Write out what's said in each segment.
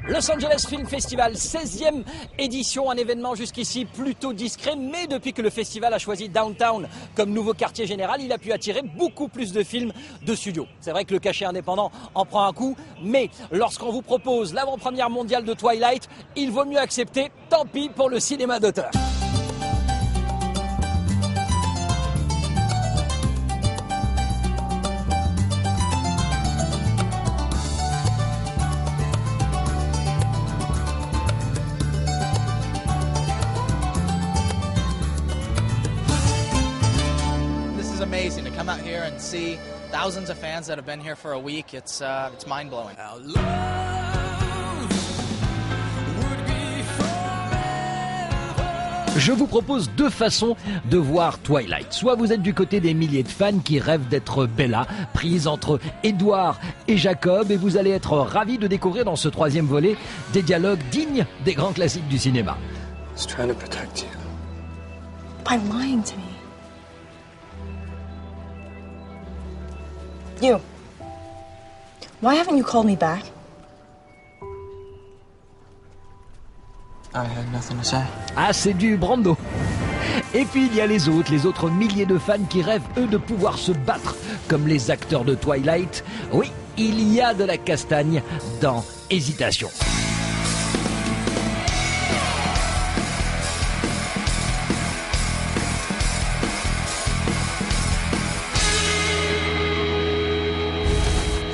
Los Angeles Film Festival, 16e édition, un événement jusqu'ici plutôt discret, mais depuis que le festival a choisi Downtown comme nouveau quartier général, il a pu attirer beaucoup plus de films de studio. C'est vrai que le cachet indépendant en prend un coup, mais lorsqu'on vous propose l'avant-première mondiale de Twilight, il vaut mieux accepter, tant pis pour le cinéma d'auteur. Amazing to come out here and see thousands of fans that have been here for a week. It's mind-blowing. Je vous propose deux façons de voir Twilight. Soit vous êtes du côté des milliers de fans qui rêvent d'être Bella, prise entre Edward et Jacob, et vous allez être ravis de découvrir dans ce troisième volet des dialogues dignes des grands classiques du cinéma. He's trying to protect you. By lying to me. You. Why haven't you called me back? I had nothing to say. Ah, c'est du Brando. Et puis il y a les autres milliers de fans qui rêvent, eux, de pouvoir se battre comme les acteurs de Twilight. Oui, il y a de la castagne dans Hésitation.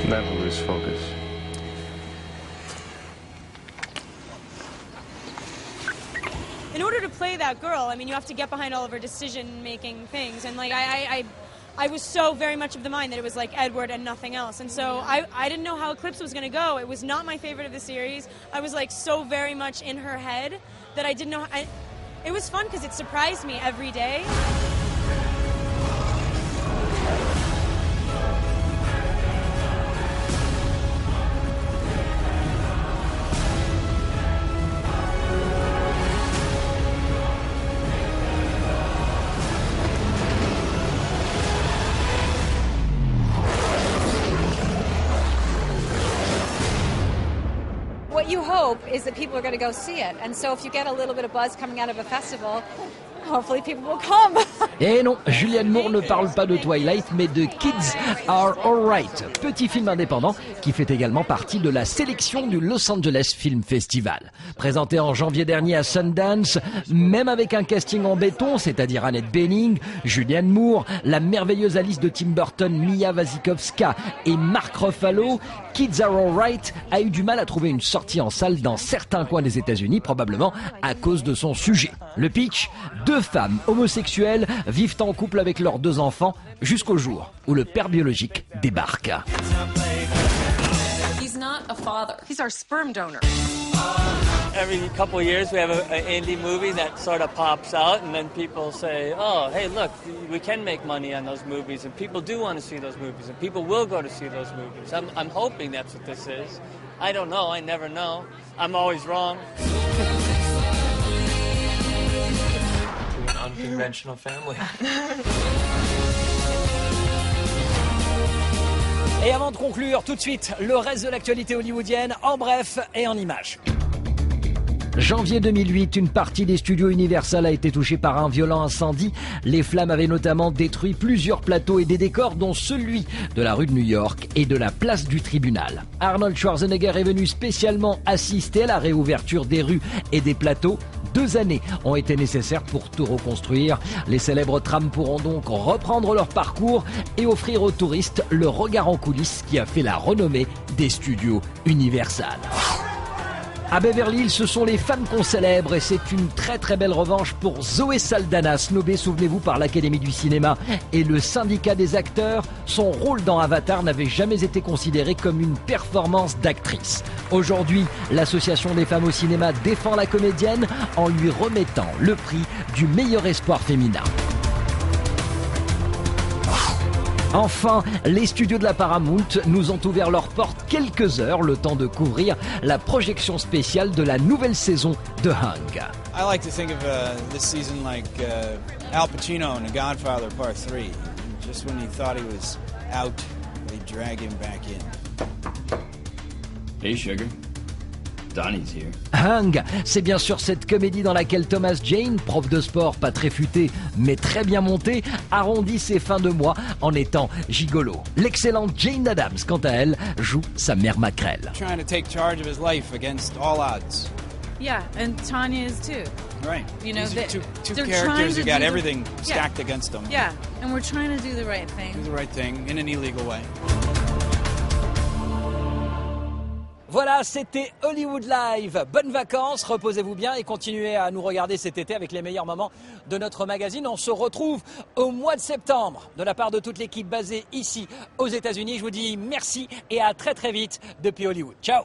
Never lose focus. In order to play that girl, I mean, you have to get behind all of her decision-making things. And, like, I was so very much of the mind that it was, like, Edward and nothing else. And so I didn't know how Eclipse was going to go. It was not my favorite of the series. I was, like, so very much in her head that I didn't know. It was fun because it surprised me every day. What you hope is that people are going to go see it. And so if you get a little bit of buzz coming out of a festival, hopefully people will come. Et non, Julianne Moore ne parle pas de Twilight, mais de Kids Are Alright, petit film indépendant qui fait également partie de la sélection du Los Angeles Film Festival. Présenté en janvier dernier à Sundance, même avec un casting en béton, c'est-à-dire Annette Bening, Julianne Moore, la merveilleuse Alice de Tim Burton, Mia Wasikowska et Mark Ruffalo, Kids Are Alright a eu du mal à trouver une sortie en salle dans certains coins des États-Unis, probablement à cause de son sujet. Le pitch, deux femmes homosexuelles vivent en couple avec leurs deux enfants jusqu'au jour où le père biologique débarque. He's not a father. He's our sperm donor. Every couple of years we have an indie movie that sort of pops out and then people say, oh, hey, look, we can make money on those movies and people do want to see those movies and people will go to see those movies. I'm hoping that's what this is. I don't know. I never know. I'm always wrong. An unconventional family. Et avant de conclure, tout de suite, le reste de l'actualité hollywoodienne, en bref et en images. Janvier 2008, une partie des studios Universal a été touchée par un violent incendie. Les flammes avaient notamment détruit plusieurs plateaux et des décors, dont celui de la rue de New York et de la place du tribunal. Arnold Schwarzenegger est venu spécialement assister à la réouverture des rues et des plateaux. 2 années ont été nécessaires pour tout reconstruire. Les célèbres trams pourront donc reprendre leur parcours et offrir aux touristes le regard en coulisses qui a fait la renommée des studios Universal. À Beverly Hills, ce sont les femmes qu'on célèbre et c'est une très très belle revanche pour Zoé Saldana, snobée, souvenez-vous, par l'Académie du cinéma et le syndicat des acteurs. Son rôle dans Avatar n'avait jamais été considéré comme une performance d'actrice. Aujourd'hui, l'association des femmes au cinéma défend la comédienne en lui remettant le prix du meilleur espoir féminin. Enfin, les studios de la Paramount nous ont ouvert leurs portes quelques heures, le temps de couvrir la projection spéciale de la nouvelle saison de Hung. I like to think of this season like Al Pacino in The Godfather Part 3. Just when he thought he was out, they drag him back in. Hey, sugar. Donnie's here. Hung, c'est bien sûr cette comédie dans laquelle Thomas Jane, prof de sport pas très futé mais très bien monté, arrondit ses fins de mois en étant gigolo. L'excellente Jane Addams, quant à elle, joue sa mère maquerelle. Trying to take charge of his life against all odds. Yeah, and Tanya is too. Right. You know, these are two they're trying characters to who got do everything stacked against them. Yeah, and we're trying to do the right thing. Do the right thing in an illegal way. Voilà, c'était Hollywood Live. Bonnes vacances, reposez-vous bien et continuez à nous regarder cet été avec les meilleurs moments de notre magazine. On se retrouve au mois de septembre. De la part de toute l'équipe basée ici aux États-Unis, je vous dis merci et à très très vite depuis Hollywood. Ciao.